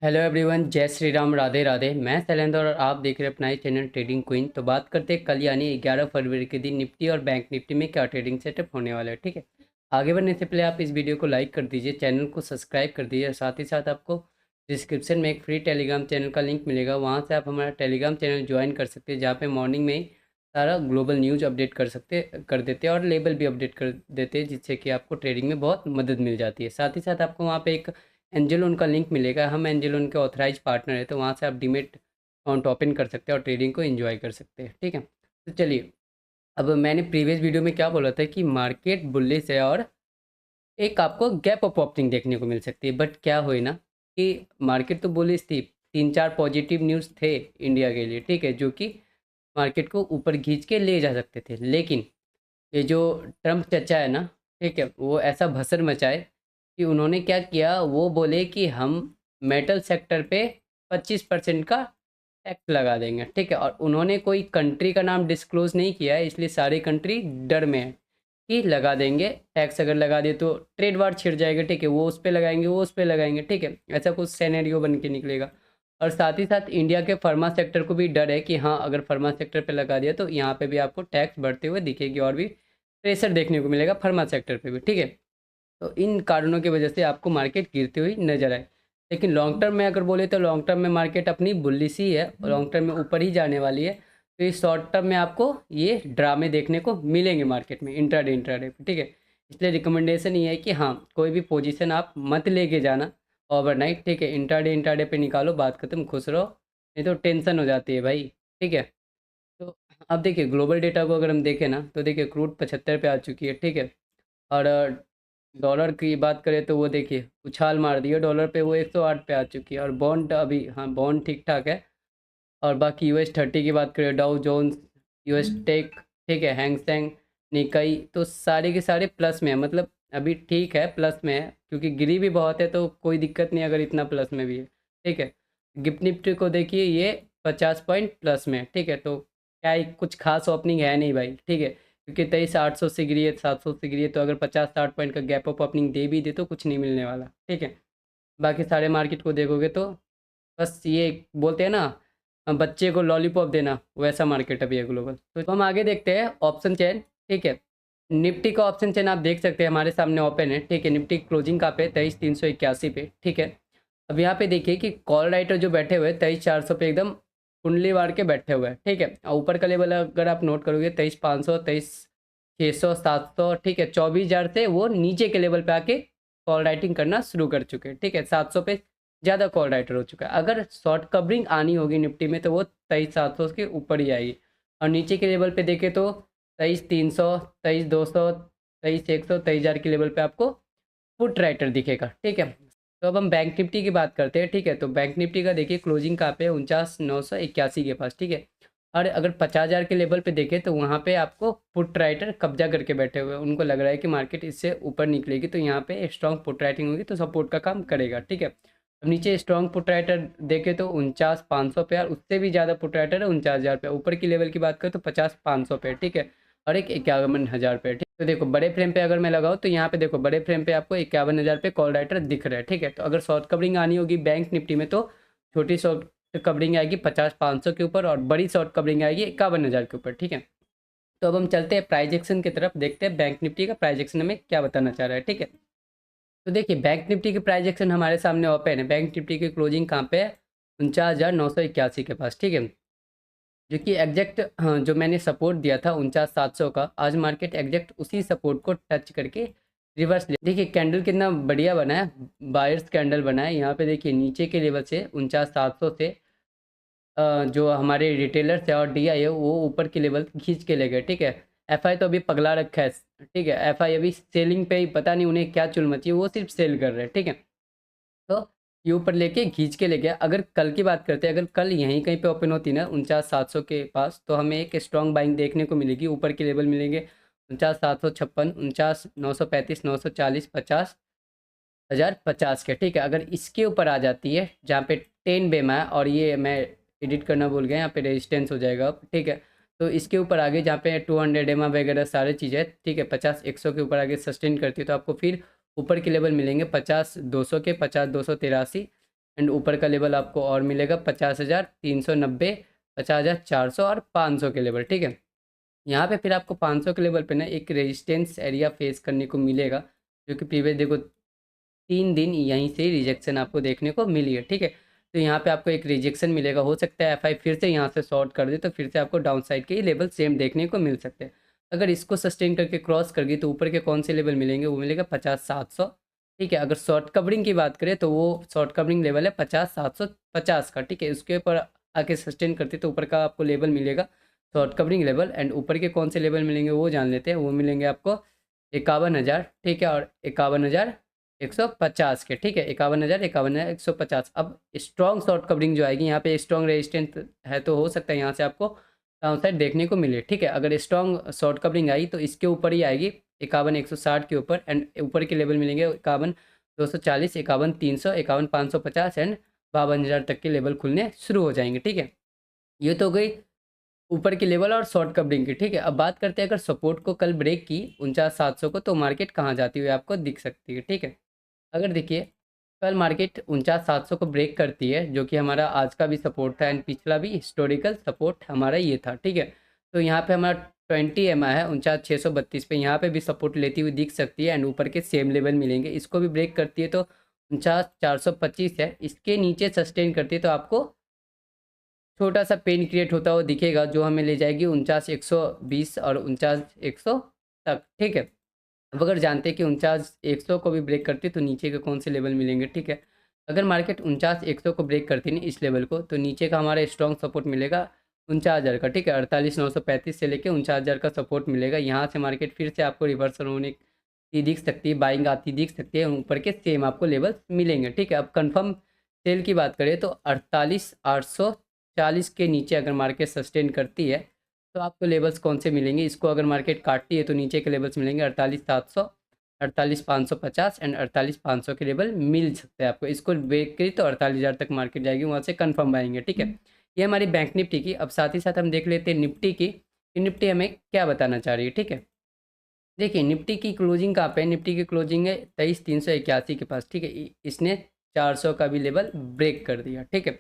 Hello everyone, जय श्री राम, राधे राधे। मैं शैलेंद्र और आप देख रहे हैं अपना ही चैनल ट्रेडिंग क्वीन। तो बात करते हैं कल यानी 11 फरवरी के दिन निफ्टी और बैंक निफ्टी में क्या ट्रेडिंग सेटअप होने वाला है। ठीक है, आगे बढ़ने से पहले आप इस वीडियो को लाइक कर दीजिए, चैनल को सब्सक्राइब कर दीजिए और साथ ही साथ आपको डिस्क्रिप्शन में एक फ्री टेलीग्राम चैनल का लिंक मिलेगा, वहाँ से आप हमारा टेलीग्राम चैनल ज्वाइन कर सकते हैं, जहाँ पे मॉर्निंग में ही सारा ग्लोबल न्यूज़ अपडेट कर देते हैं और लेबल भी अपडेट कर देते हैं, जिससे कि आपको ट्रेडिंग में बहुत मदद मिल जाती है। साथ ही साथ आपको वहाँ पे एक एंजेलोन का लिंक मिलेगा। हम एंजेलोन के ऑथराइज पार्टनर है, तो वहाँ से आप डीमेट अकाउंट ओपन कर सकते हैं और ट्रेडिंग को एंजॉय कर सकते हैं। ठीक है, तो चलिए, अब मैंने प्रीवियस वीडियो में क्या बोला था कि मार्केट बुलिश है और एक आपको गैप अप ओपनिंग देखने को मिल सकती है। बट क्या हुई ना कि मार्केट तो बुलिश थी, 3-4 पॉजिटिव न्यूज़ थे इंडिया के लिए, ठीक है, जो कि मार्केट को ऊपर खींच के ले जा सकते थे। लेकिन ये जो ट्रम्प चचा है ना, ठीक है, वो ऐसा भसड़ मचाए कि उन्होंने क्या किया, वो बोले कि हम मेटल सेक्टर पे 25% का टैक्स लगा देंगे। ठीक है, और उन्होंने कोई कंट्री का नाम डिस्क्लोज नहीं किया है, इसलिए सारी कंट्री डर में है कि लगा देंगे टैक्स। अगर लगा दिए तो ट्रेड वार छिड़ जाएगा। ठीक है, वो उस पर लगाएंगे, वो उस पर लगाएंगे। ठीक है, ऐसा कुछ सिनेरियो बन के निकलेगा। और साथ ही साथ इंडिया के फार्मा सेक्टर को भी डर है कि हाँ, अगर फार्मा सेक्टर पे लगा दिया तो यहाँ पे भी आपको टैक्स बढ़ते हुए दिखेगी और भी प्रेशर देखने को मिलेगा फार्मा सेक्टर पे भी। ठीक है, तो इन कारणों की वजह से आपको मार्केट गिरती हुई नजर आए। लेकिन लॉन्ग टर्म में अगर बोले तो लॉन्ग टर्म में मार्केट अपनी बुलिश ही है, लॉन्ग टर्म में ऊपर ही जाने वाली है। तो इस शॉर्ट टर्म में आपको ये ड्रामे देखने को मिलेंगे मार्केट में इंट्राडे पे। ठीक है, इसलिए रिकमेंडेशन ये है कि हाँ, कोई भी पोजीशन आप मत लेके जाना ओवरनाइट। ठीक है, इंट्राडे पे निकालो, बात खत्म, खुश रहो, नहीं तो टेंशन हो जाती है भाई। ठीक है, तो अब देखिए ग्लोबल डेटा को अगर हम देखें ना, तो देखिए क्रूड 75 पे आ चुकी है। ठीक है, और डॉलर की बात करें तो वो देखिए उछाल मार दिया डॉलर पे, वो 108 पे आ चुकी है। और बॉन्ड अभी, हाँ, बॉन्ड ठीक ठाक है। और बाकी US 30 की बात करें, डाउ जोन्स, US टेक, ठीक है, हैंगसेंग, निकाई, तो सारे के सारे प्लस में है। मतलब अभी ठीक है, प्लस में है, क्योंकि गिरी भी बहुत है तो कोई दिक्कत नहीं अगर इतना प्लस में भी है। ठीक है, गिफ्ट निफ्टी को देखिए, ये 50 पॉइंट प्लस में है। ठीक है, तो क्या ही कुछ खास ओपनिंग है नहीं भाई। ठीक है, क्योंकि 23,800 से गिरी है, 700 से गिरी है, तो अगर 50-60 पॉइंट का गैप अप ओपनिंग दे भी दे तो कुछ नहीं मिलने वाला। ठीक है, बाकी सारे मार्केट को देखोगे तो बस ये बोलते हैं ना, बच्चे को लॉलीपॉप देना, वैसा मार्केट अभी है ग्लोबल। तो हम आगे देखते हैं ऑप्शन चेन। ठीक है, निफ्टी का ऑप्शन चेन आप देख सकते हैं हमारे सामने ओपन है। ठीक है, निफ्टी क्लोजिंग का पे 23,381 पे। ठीक है, अब यहाँ पे देखिए कि कॉल राइटर जो बैठे हुए हैं 23,400 पे एकदम कुंडली मार के बैठे हुए हैं। ठीक है, और ऊपर का लेवल अगर आप नोट करोगे 23,500, 23,600, 700। ठीक है, 24,000 से वो नीचे के लेवल पे आके कॉल राइटिंग करना शुरू कर चुके हैं। ठीक है, 700 पे ज़्यादा कॉल राइटर हो चुका है। अगर शॉर्ट कवरिंग आनी होगी निफ्टी में तो वो 23,700 के ऊपर ही आएगी। और नीचे के लेवल पे देखें तो 23,300, 23,200, 23,100, 23,000 के लेवल पे आपको पुट राइटर दिखेगा। ठीक है, तो अब हम बैंक निफ्टी की बात करते हैं। ठीक है, तो बैंक निफ्टी का देखिए क्लोजिंग कहाँ पे है, 49,981 के पास। ठीक है, और अगर 50,000 के लेवल पे देखें तो वहाँ पे आपको पुट राइटर कब्जा करके बैठे हुए हैं। उनको लग रहा है कि मार्केट इससे ऊपर निकलेगी, तो यहाँ पे स्ट्रॉन्ग पुट राइटिंग होगी तो सपोर्ट का काम करेगा। ठीक है, अब नीचे स्ट्रॉन्ग पुट राइटर देखे तो 49,500 पे, और उससे भी ज़्यादा पुट राइटर है 49,000 पे। ऊपर की लेवल की बात करें तो 50,500 पे। ठीक है, और एक 51,000 पे। ठीक, तो देखो बड़े फ्रेम पे अगर मैं लगाऊँ तो यहाँ पे देखो बड़े फ्रेम पे आपको 51,000 पे कॉल राइटर दिख रहा है। ठीक है, तो अगर शॉर्ट कवरिंग आनी होगी बैंक निफ्टी में तो छोटी शॉर्ट कवरिंग आएगी 50,500 के ऊपर और बड़ी शॉर्ट कवरिंग आएगी 51,000 के ऊपर। ठीक है, तो अब हम चलते हैं प्राइस एक्शन की तरफ, देखते हैं बैंक निफ्टी का प्राइस एक्शन हमें क्या बताना चाह रहा है। ठीक है, तो देखिए बैंक निफ्टी की प्राइस एक्शन हमारे सामने ओपन है। बैंक निफ्टी की क्लोजिंग कहाँ पे है, 49,981 के पास। ठीक है, जो कि एग्जैक्ट, हाँ, जो मैंने सपोर्ट दिया था 49,700 का, आज मार्केट एग्जैक्ट उसी सपोर्ट को टच करके रिवर्स ले। देखिए कैंडल कितना बढ़िया बना है, बायर्स कैंडल बना है। यहाँ पे देखिए नीचे के लेवल से 49,700 से जो हमारे रिटेलर्स है और DI है वो ऊपर के लेवल खींच के ले गए। ठीक है, FI तो अभी पगला रखा है। ठीक है, FI अभी सेलिंग पे ही, पता नहीं उन्हें क्या चुल मची है, वो सिर्फ सेल कर रहे हैं। ठीक है, तो ये ऊपर लेके खींच के ले गया। अगर कल की बात करते हैं, अगर कल यहीं कहीं पे ओपन होती ना 49,700 के पास, तो हमें एक स्ट्रॉन्ग बाइंग देखने को मिलेगी। ऊपर के लेवल मिलेंगे 49,756, 49,935, 940, 50,050 के। ठीक है, अगर इसके ऊपर आ जाती है जहाँ पे 10 बेमा है, और ये मैं एडिट करना भूल गया, यहाँ पे रेजिस्टेंस हो जाएगा अब। ठीक है, तो इसके ऊपर आगे जहाँ पे 200 एमा वगैरह सारी चीज़ें, ठीक है, 50-100 के ऊपर आगे सस्टेन करती है तो आपको फिर ऊपर के लेवल मिलेंगे 50-200 के, 50-283, एंड ऊपर का लेवल आपको और मिलेगा 50,390, 50,400 और 500 के लेवल, ठीक है। यहाँ पे फिर आपको 500 के लेवल पे ना एक रेजिस्टेंस एरिया फेस करने को मिलेगा, जो कि प्रीवियस देखो 3 दिन यहीं से रिजेक्शन आपको देखने को मिली है, ठीक है। तो यहाँ पे आपको एक रिजेक्शन मिलेगा, हो सकता है एफ आई फिर से यहाँ से शॉर्ट कर दे, तो फिर से आपको डाउन साइड के ही लेवल सेम देखने को मिल सकते हैं। अगर इसको सस्टेन करके क्रॉस कर गई तो ऊपर के कौन से लेवल मिलेंगे, वो मिलेगा 50,700, ठीक है। अगर शॉर्ट कवरिंग की बात करें तो वो शॉर्ट कवरिंग लेवल है 50,750 का, ठीक है। उसके ऊपर आके सस्टेन करती तो ऊपर का आपको लेवल मिलेगा शॉर्ट कवरिंग लेवल, एंड ऊपर के कौन से लेवल मिलेंगे वो जान लेते हैं। वो मिलेंगे आपको 51,000, ठीक है, और 51,150 के, ठीक है। 51,000, 51,150। अब स्ट्रॉन्ग शॉर्ट कवरिंग जो आएगी यहाँ पे स्ट्रॉन्ग रेजिस्टेंस है, तो हो सकता है यहाँ से आपको डाउन साइड देखने को मिले, ठीक है। अगर स्ट्रॉन्ग शॉर्ट कवरिंग आई तो इसके ऊपर ही आएगी 51,160 के ऊपर, एंड ऊपर के लेवल मिलेंगे 51,240, 51,300, 51,550 एंड 52,000 तक के लेवल खुलने शुरू हो जाएंगे, ठीक है। ये तो हो गई ऊपर की लेवल और शॉर्ट कवरिंग की, ठीक है। अब बात करते हैं अगर सपोर्ट को कल ब्रेक की 49,700 को, तो मार्केट कहाँ जाती हुई आपको दिख सकती है, ठीक है। अगर देखिए कल मार्केट 49,700 को ब्रेक करती है, जो कि हमारा आज का भी सपोर्ट था एंड पिछला भी हिस्टोरिकल सपोर्ट हमारा ये था, ठीक है। तो यहाँ पे हमारा 20 MA है 49,632 पे, यहाँ पे भी सपोर्ट लेती हुई दिख सकती है एंड ऊपर के सेम लेवल मिलेंगे। इसको भी ब्रेक करती है तो 49,425 है, इसके नीचे सस्टेन करती है तो आपको छोटा सा पेन क्रिएट होता हुआ दिखेगा, जो हमें ले जाएगी 49,120 और 49,100 तक, ठीक है। अब अगर जानते हैं कि 49,100 को भी ब्रेक करती है तो नीचे के कौन से लेवल मिलेंगे, ठीक है। अगर मार्केट 49,100 को ब्रेक करती है ना इस लेवल को, तो नीचे का हमारा स्ट्रॉन्ग सपोर्ट मिलेगा 49,000 का, ठीक है। 48,935 से लेके 49,000 का सपोर्ट मिलेगा। यहाँ से मार्केट फिर से आपको रिवर्सल होने की दिख सकती है, बाइंग आती दिख सकती है, ऊपर के सेम आपको लेवल मिलेंगे, ठीक है। अब कंफर्म सेल की बात करें तो 48,840 के नीचे अगर मार्केट सस्टेन करती है तो आपको लेवल्स कौन से मिलेंगे, इसको अगर मार्केट काटती है तो नीचे के लेवल्स मिलेंगे 48,700, 48,550 एंड 48,500 के लेवल मिल सकते हैं आपको। इसको ब्रेक करी तो 48,000 तक मार्केट जाएगी, वहाँ से कंफर्म आएंगे, ठीक है। ये हमारी बैंक निफ्टी की। अब साथ ही साथ हम देख लेते हैं निफ्टी की कि निफ्टी हमें क्या बताना चाह रही है, ठीक है। देखिए निफ्टी की क्लोजिंग कहाँ पे है, निफ्टी की क्लोजिंग है 23,381 के पास, ठीक है। इसने 400 का भी लेवल ब्रेक कर दिया, ठीक है।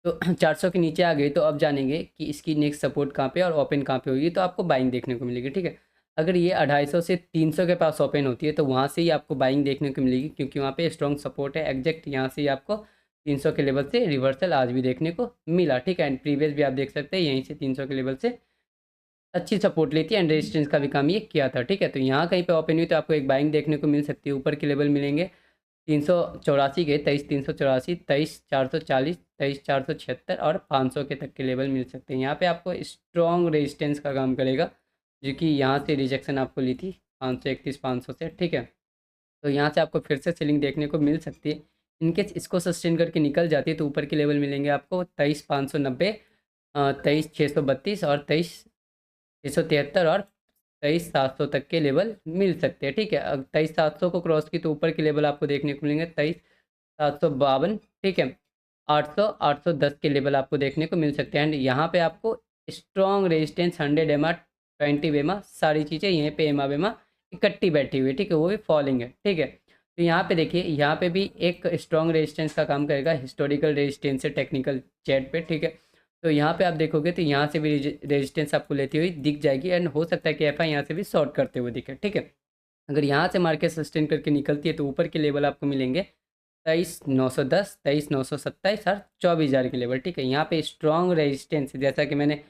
तो 400 के नीचे आ गई तो अब जानेंगे कि इसकी नेक्स्ट सपोर्ट कहाँ पे और ओपन कहाँ पे होगी, तो आपको बाइंग देखने को मिलेगी, ठीक है। अगर ये 250 से 300 के पास ओपन होती है तो वहाँ से ही आपको बाइंग देखने को मिलेगी, क्योंकि वहाँ पे स्ट्रॉन्ग सपोर्ट है। एग्जैक्ट यहाँ से ही आपको 300 के लेवल से रिवर्सल आज भी देखने को मिला, ठीक है। एंड प्रीवियस भी आप देख सकते हैं यहीं से 300 के लेवल से अच्छी सपोर्ट लेती है एंड रेजिस्टेंस का भी काम ये किया था, ठीक है। तो यहाँ कहीं पे ओपन हुई तो आपको एक बाइंग देखने को मिल सकती है। ऊपर के लेवल मिलेंगे 384 के, 23,384, 23,440, 23,476 और 500 के तक के लेवल मिल सकते हैं। यहाँ पे आपको स्ट्रॉन्ग रेजिस्टेंस का काम करेगा, जो कि यहाँ से रिजेक्शन आपको ली थी 531, 500 से, ठीक है। तो यहाँ से आपको फिर से सेलिंग देखने को मिल सकती है। इनकेस इसको सस्टेन करके निकल जाती है तो ऊपर के लेवल मिलेंगे आपको 23,590, 23,632 और 23,673 और 23,700 तक के लेवल मिल सकते हैं, ठीक है। अब 23,700 को क्रॉस की तो ऊपर के लेवल आपको देखने को मिलेंगे 23,752, ठीक है। 800, 810 के लेवल आपको देखने को मिल सकते हैं एंड यहाँ पे आपको स्ट्रॉन्ग रेजिस्टेंस 100 एमा, 20 एमा, सारी चीज़ें यहीं पे एमा वेमा इकट्ठी बैठी हुई है, ठीक है। वो भी फॉलिंग है, ठीक है। तो यहाँ पे देखिए यहाँ पे भी एक स्ट्रॉन्ग रेजिस्टेंस का काम करेगा, हिस्टोरिकल रेजिस्टेंस है टेक्निकल चैट पे, ठीक है। तो यहाँ पे आप देखोगे तो यहाँ से भी रेजिस्टेंस आपको लेती हुई दिख जाएगी एंड हो सकता है कि एफ आई यहाँ से भी शॉर्ट करते हुए दिखे, ठीक है। अगर यहाँ से मार्केट सस्टेन करके निकलती है तो ऊपर के लेवल आपको मिलेंगे 23,910, 23,927 और 24,000 के लेवल, ठीक है। यहाँ पे स्ट्रॉन्ग रेजिस्टेंस जैसा कि मैंने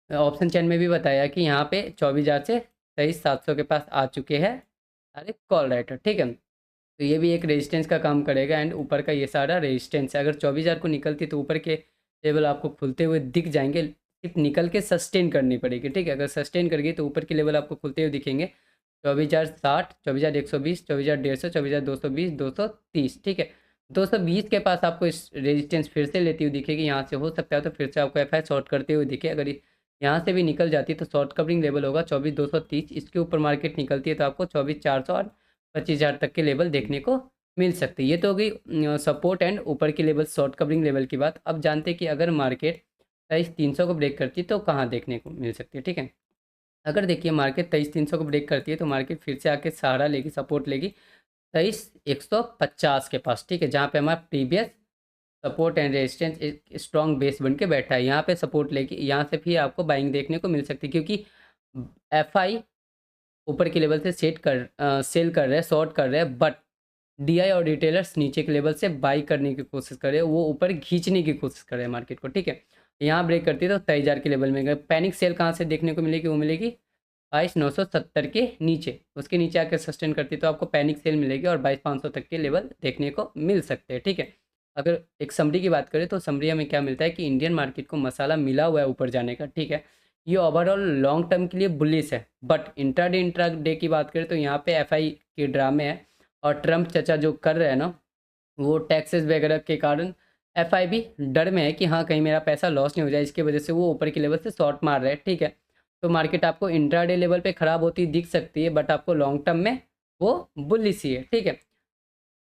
ऑप्शन चैन में भी बताया कि यहाँ पे 24,000 से 23,700 के पास आ चुके हैं सारे कॉल राइटर, ठीक है। तो ये भी एक रेजिस्टेंस का काम करेगा एंड ऊपर का ये सारा रेजिस्टेंस है। अगर 24,000 को निकलती तो ऊपर के लेवल आपको खुलते हुए दिख जाएंगे, सिर्फ निकल के सस्टेन करनी पड़ेगी, ठीक है। अगर सस्टेन कर गई तो ऊपर के लेवल आपको खुलते हुए दिखेंगे 24,060, 24,120, 24,150, 24,220, 230, ठीक है। 220 के पास आपको इस रेजिस्टेंस फिर से लेती हुई दिखेगी, यहाँ से हो सकता है तो फिर से आपको एफ आई शॉर्ट करते हुए दिखे। अगर यहाँ से भी निकल जाती है तो शॉर्ट कवरिंग लेवल होगा 24,230, इसके ऊपर मार्केट निकलती है तो आपको 24,400 और 25,000 तक के लेवल देखने को मिल सकती है। ये तो हो गई सपोर्ट एंड ऊपर की लेवल शॉर्ट कवरिंग लेवल की बात। अब जानते हैं कि अगर मार्केट 23,300 को ब्रेक करती है तो कहाँ देखने को मिल सकती है, ठीक है। अगर देखिए मार्केट 23,300 को ब्रेक करती है तो मार्केट फिर से आके सहारा लेगी, सपोर्ट लेगी 23,150 के पास, ठीक है, जहाँ पे हमारा प्रीवियस सपोर्ट एंड रेजिस्टेंस एक स्ट्रॉन्ग बेस बन के बैठा है। यहाँ पे सपोर्ट लेके यहाँ से भी आपको बाइंग देखने को मिल सकती है, क्योंकि एफआई ऊपर के लेवल से सेल कर रहे हैं, शॉर्ट कर रहे हैं, बट डीआई और रिटेलर्स नीचे के लेवल से बाई करने की कोशिश कर रहे हैं, वो ऊपर खींचने की कोशिश कर रहे हैं मार्केट को। ठीक है, यहाँ ब्रेक करती है तो 23,000 के लेवल में गए। पैनिक सेल कहाँ से देखने को मिलेगी, वो मिलेगी 22,970 के नीचे, उसके नीचे आकर सस्टेन करती है तो आपको पैनिक सेल मिलेगी और 22,500 तक के लेवल देखने को मिल सकते हैं। ठीक है, अगर एक समरी की बात करें तो समरी हमें क्या मिलता है कि इंडियन मार्केट को मसाला मिला हुआ है ऊपर जाने का। ठीक है, ये ओवरऑल लॉन्ग टर्म के लिए बुलिश है, बट इंट्रा डे की बात करें तो यहाँ पे एफआई के ड्रामे है और ट्रम्प चचा जो कर रहे हैं ना, वो टैक्सेस वगैरह के कारण एफआई भी डर में है कि हाँ कहीं मेरा पैसा लॉस नहीं हो जाए, इसकी वजह से वो ऊपर के लेवल से शॉर्ट मार रहे हैं। ठीक है, तो मार्केट आपको इंट्राडे लेवल पे ख़राब होती दिख सकती है, बट आपको लॉन्ग टर्म में वो बुलिश ही है। ठीक है,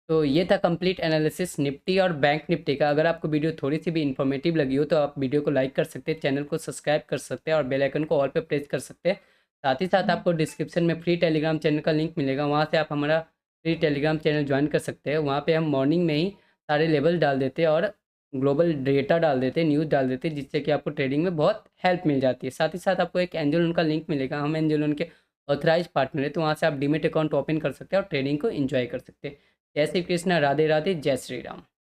तो ये था कंप्लीट एनालिसिस निफ्टी और बैंक निफ्टी का। अगर आपको वीडियो थोड़ी सी भी इन्फॉर्मेटिव लगी हो तो आप वीडियो को लाइक कर सकते हैं, चैनल को सब्सक्राइब कर सकते हैं और बेल आइकन को ऑल पे प्रेस कर सकते हैं। साथ ही साथ आपको डिस्क्रिप्शन में फ्री टेलीग्राम चैनल का लिंक मिलेगा, वहाँ से आप हमारा फ्री टेलीग्राम चैनल ज्वाइन कर सकते हैं। वहाँ पे हम मॉर्निंग में ही सारे लेवल डाल देते हैं और ग्लोबल डेटा डाल देते हैं, न्यूज़ डाल देते हैं, जिससे कि आपको ट्रेडिंग में बहुत हेल्प मिल जाती है। साथ ही साथ आपको एक एंजल लोन का लिंक मिलेगा, हम एंजल लोन के ऑथराइज पार्टनर है, तो वहाँ से आप डीमेट अकाउंट ओपन कर सकते हैं और ट्रेडिंग को इन्जॉय कर सकते हैं। जय श्री कृष्णा, राधे राधे, जय श्री राम।